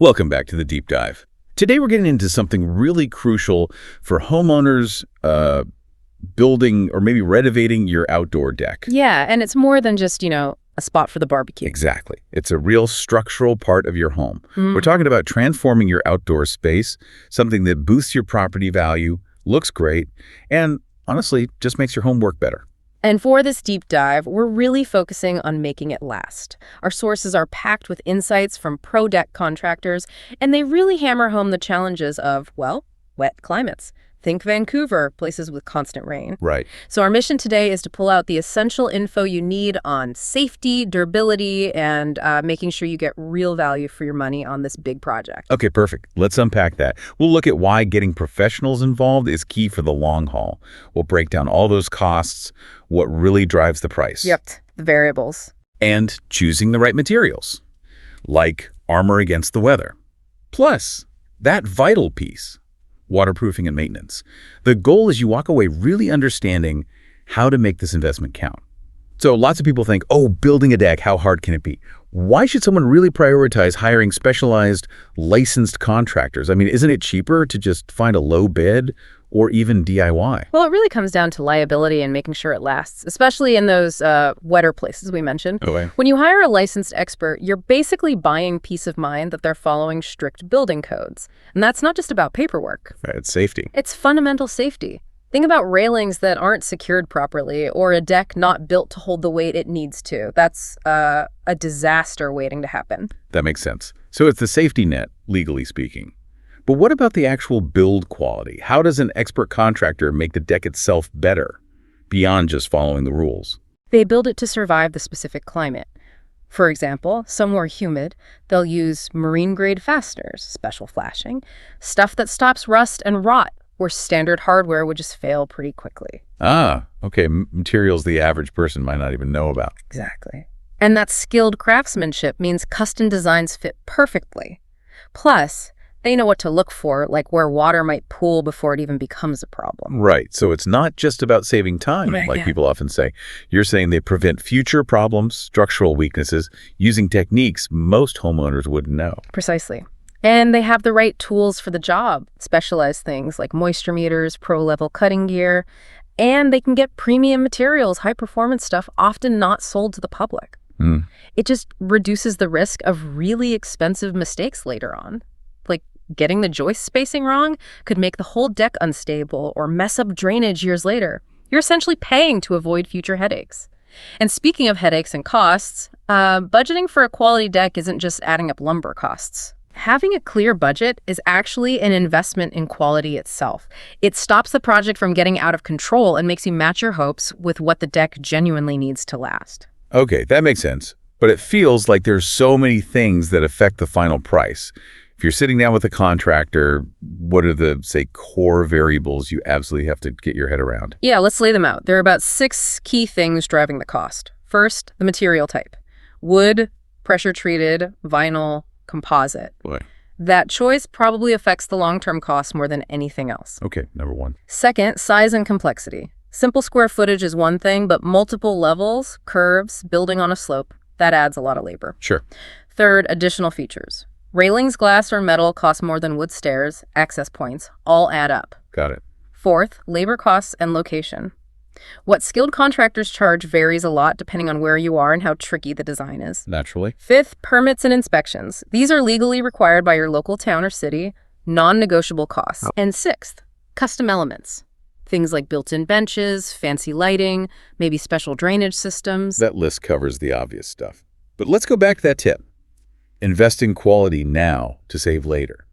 Welcome back to the Deep Dive. Today we're getting into something really crucial for homeowners building or maybe renovating your outdoor deck. Yeah, and it's more than just, a spot for the barbecue. Exactly. It's a real structural part of your home. We're talking about transforming your outdoor space, something that boosts your property value, looks great, and honestly, just makes your home work better. And for this deep dive, we're really focusing on making it last. Our sources are packed with insights from pro deck contractors, and they really hammer home the challenges of, wet climates. Think Vancouver, places with constant rain. Right. So our mission today is to pull out the essential info you need on safety, durability, and making sure you get real value for your money on this big project. Okay, perfect. Let's unpack that. We'll look at why getting professionals involved is key for the long haul. We'll break down all those costs, what really drives the price. Yep, the variables. And choosing the right materials, like armor against the weather. Plus, that vital piece, waterproofing and maintenance. The goal is you walk away really understanding how to make this investment count. So lots of people think, building a deck, how hard can it be? Why should someone really prioritize hiring specialized, licensed contractors? I mean, isn't it cheaper to just find a low bid or even DIY? Well, it really comes down to liability and making sure it lasts, especially in those wetter places we mentioned. When you hire a licensed expert, you're basically buying peace of mind that they're following strict building codes. And that's not just about paperwork. Right, it's safety. It's fundamental safety. Think about railings that aren't secured properly or a deck not built to hold the weight it needs to. That's a disaster waiting to happen. That makes sense. So it's the safety net, legally speaking. But what about the actual build quality? How does an expert contractor make the deck itself better, beyond just following the rules? They build it to survive the specific climate. For example, somewhere humid, they'll use marine-grade fasteners, special flashing, stuff that stops rust and rot, where standard hardware would just fail pretty quickly. Okay, materials the average person might not even know about. Exactly. And that skilled craftsmanship means custom designs fit perfectly. Plus, they know what to look for, like where water might pool before it even becomes a problem. Right. So it's not just about saving time, like people often say. You're saying they prevent future problems, structural weaknesses, using techniques most homeowners wouldn't know. Precisely. And they have the right tools for the job, specialized things like moisture meters, pro-level cutting gear, and they can get premium materials, high-performance stuff, often not sold to the public. It just reduces the risk of really expensive mistakes later on. Like getting the joist spacing wrong could make the whole deck unstable or mess up drainage years later. You're essentially paying to avoid future headaches. And speaking of headaches and costs, budgeting for a quality deck isn't just adding up lumber costs. Having a clear budget is actually an investment in quality itself. It stops the project from getting out of control and makes you match your hopes with what the deck genuinely needs to last. Okay, that makes sense. But it feels like there's so many things that affect the final price. If you're sitting down with a contractor, what are the, say, core variables you absolutely have to get your head around? Yeah, let's lay them out. There are about 6 key things driving the cost. First, the material type. Wood, pressure-treated, vinyl, composite. Boy. That choice probably affects the long-term cost more than anything else. Okay, number 1. Second, size and complexity. Simple square footage is one thing, but multiple levels, curves, building on a slope, that adds a lot of labor. Sure. Third, additional features. Railings, glass, or metal cost more than wood stairs, access points, all add up. Got it. Fourth, labor costs and location. What skilled contractors charge varies a lot depending on where you are and how tricky the design is. Naturally. Fifth, permits and inspections. These are legally required by your local town or city, non-negotiable costs. And sixth, custom elements. Things like built-in benches, fancy lighting, maybe special drainage systems. That list covers the obvious stuff. But let's go back to that tip. Invest in quality now to save later.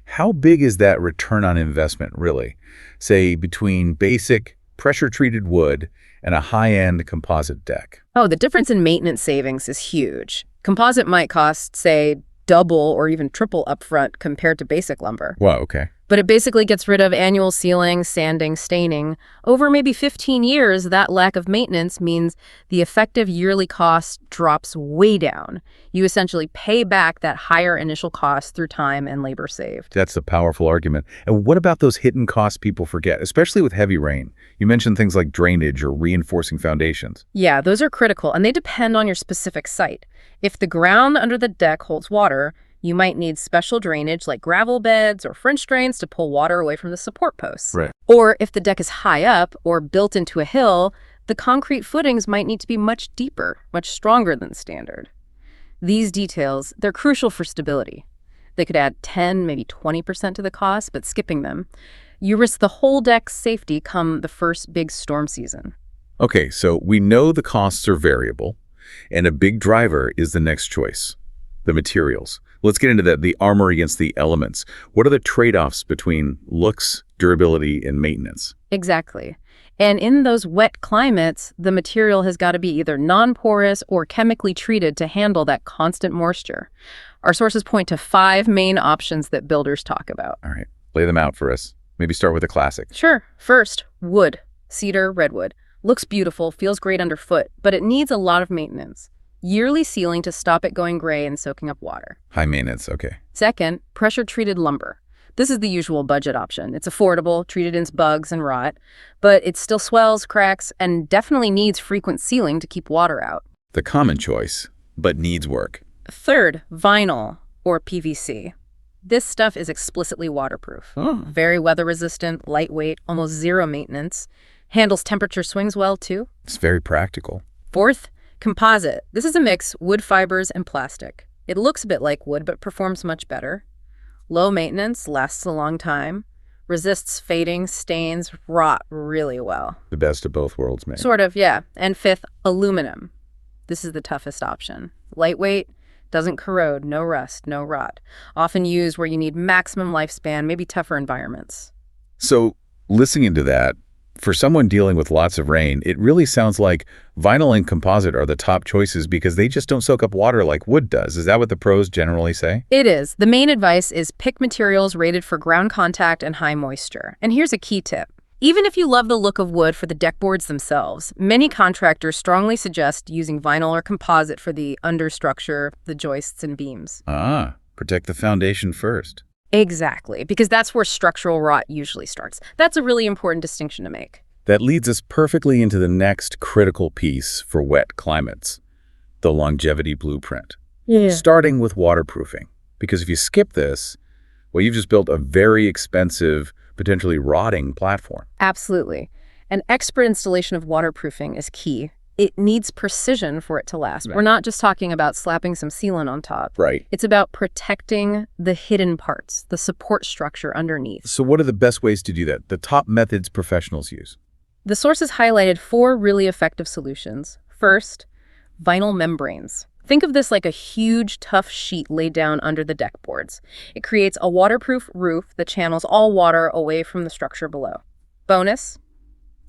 How big is that return on investment, really? Say, between basic, pressure-treated wood and a high-end composite deck. Oh, the difference in maintenance savings is huge. Composite might cost, say, double or even triple upfront compared to basic lumber. Wow, okay. But it basically gets rid of annual sealing, sanding, staining. Over maybe 15 years, that lack of maintenance means the effective yearly cost drops way down. You essentially pay back that higher initial cost through time and labor saved. That's a powerful argument. And what about those hidden costs people forget, especially with heavy rain? You mentioned things like drainage or reinforcing foundations. Yeah, those are critical, and they depend on your specific site. If the ground under the deck holds water, You might need special drainage like gravel beds or French drains to pull water away from the support posts. Right. Or if the deck is high up or built into a hill, the concrete footings might need to be much deeper, much stronger than standard. These details, they're crucial for stability. They could add 10, maybe 20% to the cost, but skipping them, you risk the whole deck's safety come the first big storm season. Okay, so we know the costs are variable, and a big driver is the next choice, the materials. Let's get into that, the armor against the elements. What are the trade-offs between looks, durability, and maintenance? Exactly. And in those wet climates, the material has got to be either non-porous or chemically treated to handle that constant moisture. Our sources point to 5 main options that builders talk about. All right, lay them out for us. Maybe start with a classic. Sure. First, wood. Cedar, redwood. Looks beautiful, feels great underfoot, but it needs a lot of maintenance. Yearly sealing to stop it going gray and soaking up water. High maintenance, okay. Second, pressure-treated lumber. This is the usual budget option. It's affordable, treated against bugs and rot, but it still swells, cracks, and definitely needs frequent sealing to keep water out. The common choice, but needs work. Third, vinyl, or PVC. This stuff is explicitly waterproof. Very weather-resistant, lightweight, almost zero maintenance. Handles temperature swings well, too. It's very practical. Fourth, composite. This is a mix, wood fibers and plastic. It looks a bit like wood, but performs much better. Low maintenance, lasts a long time, resists fading, stains, rot really well. The best of both worlds, maybe. Sort of, yeah. And fifth, aluminum. This is the toughest option. Lightweight, doesn't corrode, no rust, no rot. Often used where you need maximum lifespan, maybe tougher environments. So, listening to that, for someone dealing with lots of rain, it really sounds like vinyl and composite are the top choices because they just don't soak up water like wood does. Is that what the pros generally say? It is. The main advice is pick materials rated for ground contact and high moisture. And here's a key tip. Even if you love the look of wood for the deck boards themselves, many contractors strongly suggest using vinyl or composite for the understructure, the joists and beams. Protect the foundation first. Exactly, because that's where structural rot usually starts. That's a really important distinction to make. That leads us perfectly into the next critical piece for wet climates, the longevity blueprint. Starting with waterproofing. Because if you skip this, well, you've just built a very expensive, potentially rotting platform. Absolutely. An expert installation of waterproofing is key. It needs precision for it to last. Right. We're not just talking about slapping some sealant on top. Right. It's about protecting the hidden parts, the support structure underneath. So what are the best ways to do that? The top methods professionals use? The sources highlighted 4 really effective solutions. First, vinyl membranes. Think of this like a huge, tough sheet laid down under the deck boards. It creates a waterproof roof that channels all water away from the structure below. Bonus,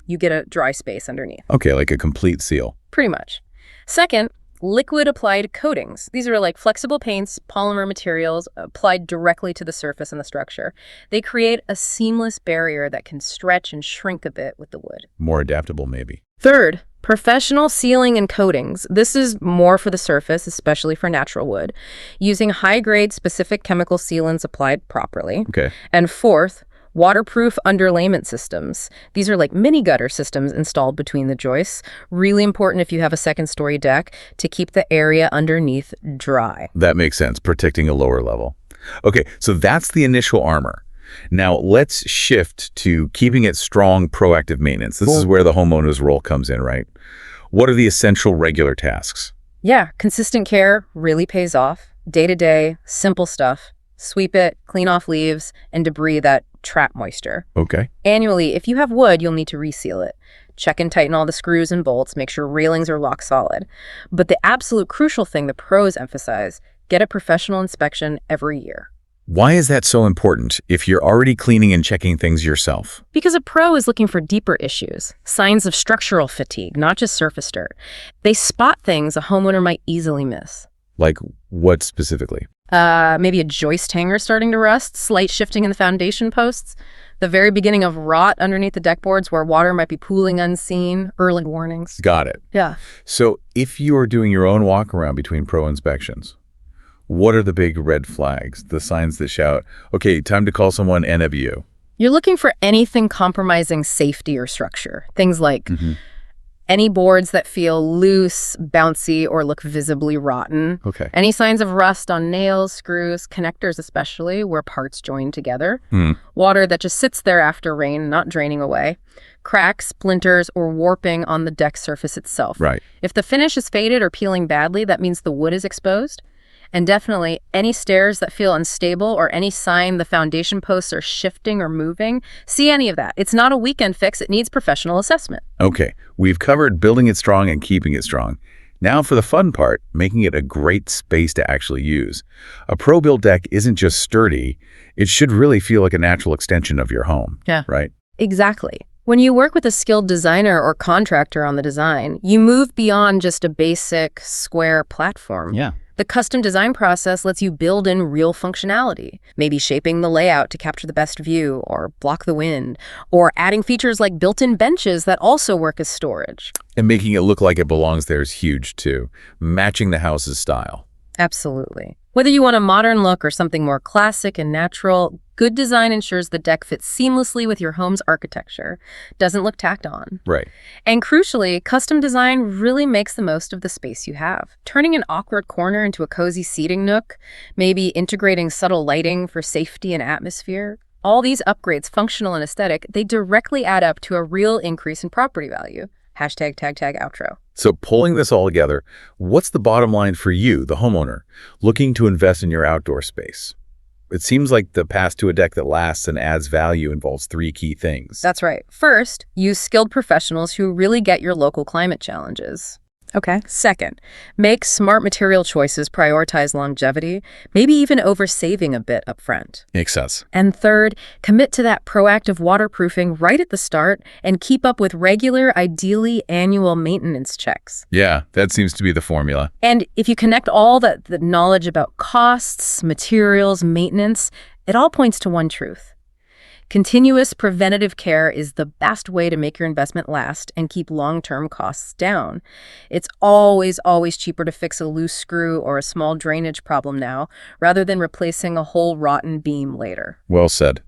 you get a dry space underneath. Okay, like a complete seal. Pretty much. Second, liquid applied coatings. These are like flexible paints, polymer materials applied directly to the surface and the structure. They create a seamless barrier that can stretch and shrink a bit with the wood. More adaptable, maybe. Third, professional sealing and coatings. This is more for the surface, especially for natural wood, using high-grade specific chemical sealants applied properly. Okay. And fourth, waterproof underlayment systems. These are like mini gutter systems installed between the joists. Really important if you have a second-story deck to keep the area underneath dry. That makes sense, protecting a lower level. Okay, so that's the initial armor. Now let's shift to keeping it strong, proactive maintenance. This is where the homeowner's role comes in, right? What are the essential regular tasks? Yeah, consistent care really pays off. Day-to-day, simple stuff. Sweep it, clean off leaves and debris that trap moisture. Okay. Annually, if you have wood, you'll need to reseal it. Check and tighten all the screws and bolts, make sure railings are lock solid. But the absolute crucial thing the pros emphasize, get a professional inspection every year. Why is that so important if you're already cleaning and checking things yourself? Because a pro is looking for deeper issues, signs of structural fatigue, not just surface dirt. They spot things a homeowner might easily miss. Like what specifically? Maybe a joist hanger starting to rust, slight shifting in the foundation posts, the very beginning of rot underneath the deck boards where water might be pooling unseen, early warnings. Got it. Yeah. So if you are doing your own walk around between pro inspections, what are the big red flags, the signs that shout, okay, time to call someone NWO? You're looking for anything compromising safety or structure. Things like Any boards that feel loose, bouncy, or look visibly rotten. Okay. Any signs of rust on nails, screws, connectors especially, where parts join together. Water that just sits there after rain, not draining away. Cracks, splinters, or warping on the deck surface itself. Right. If the finish is faded or peeling badly, that means the wood is exposed. And definitely, any stairs that feel unstable or any sign the foundation posts are shifting or moving, see any of that. It's not a weekend fix. It needs professional assessment. Okay, we've covered building it strong and keeping it strong. Now for the fun part, making it a great space to actually use. A pro-built deck isn't just sturdy. It should really feel like a natural extension of your home. Yeah. Right? Exactly. When you work with a skilled designer or contractor on the design, you move beyond just a basic square platform. Yeah. The custom design process lets you build in real functionality, maybe shaping the layout to capture the best view or block the wind, or adding features like built-in benches that also work as storage. And making it look like it belongs there is huge too, matching the house's style. Absolutely. Whether you want a modern look or something more classic and natural, good design ensures the deck fits seamlessly with your home's architecture, doesn't look tacked on. Right. And crucially, custom design really makes the most of the space you have, turning an awkward corner into a cozy seating nook, maybe integrating subtle lighting for safety and atmosphere. All these upgrades, functional and aesthetic, they directly add up to a real increase in property value. Hashtag tag outro. So pulling this all together, what's the bottom line for you, the homeowner, looking to invest in your outdoor space? It seems like the path to a deck that lasts and adds value involves 3 key things. That's right. First, use skilled professionals who really get your local climate challenges. Okay. Second, make smart material choices, prioritize longevity, maybe even over-saving a bit up front. Makes sense. And third, commit to that proactive waterproofing right at the start and keep up with regular, ideally annual maintenance checks. Yeah, that seems to be the formula. And if you connect all the knowledge about costs, materials, maintenance, it all points to one truth. Continuous preventative care is the best way to make your investment last and keep long-term costs down. It's always cheaper to fix a loose screw or a small drainage problem now, rather than replacing a whole rotten beam later. Well said.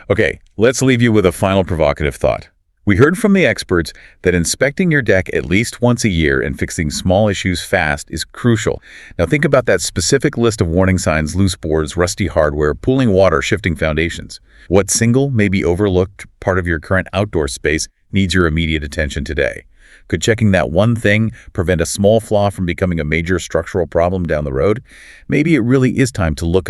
Okay, let's leave you with a final provocative thought. We heard from the experts that inspecting your deck at least once a year and fixing small issues fast is crucial. Now think about that specific list of warning signs: loose boards, rusty hardware, pooling water, shifting foundations. What single, maybe overlooked part of your current outdoor space needs your immediate attention today? Could checking that one thing prevent a small flaw from becoming a major structural problem down the road? Maybe it really is time to look under